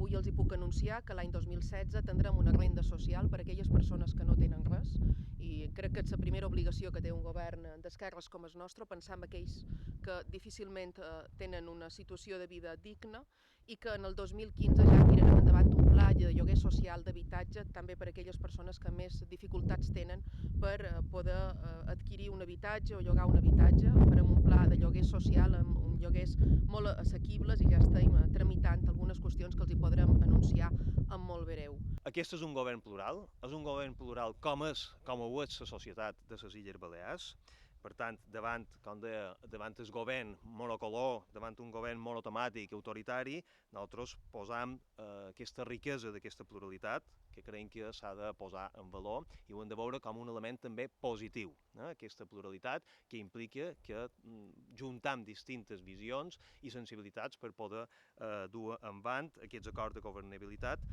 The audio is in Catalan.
avui els hi puc anunciar que l'any 2016 tindrem una renda social per a aquelles persones que no tenen res, i crec que és la primera obligació que té un govern d'esquerres com el nostre, pensar en aquells que difícilment tenen una situació de vida digna, i que en el 2015 ja tirarem endavant un pla de lloguer social d'habitatge també per a aquelles persones que més dificultats tenen per poder adquirir un habitatge o llogar un habitatge. Farem un pla de lloguer social amb lloguers molt assequibles i ja estem tramitant algunes qüestions que els hi podrem anunciar en molt breu. Aquest és un govern com ho és la societat de les Illes Balears. Per tant, com deia, davant el govern monocolor, davant un govern monotemàtic, autoritari, nosaltres posam aquesta riquesa d'aquesta pluralitat, que creiem que s'ha de posar en valor i ho hem de veure com un element també positiu, aquesta pluralitat que implica que juntam distintes visions i sensibilitats per poder dur endavant aquests acords de governabilitat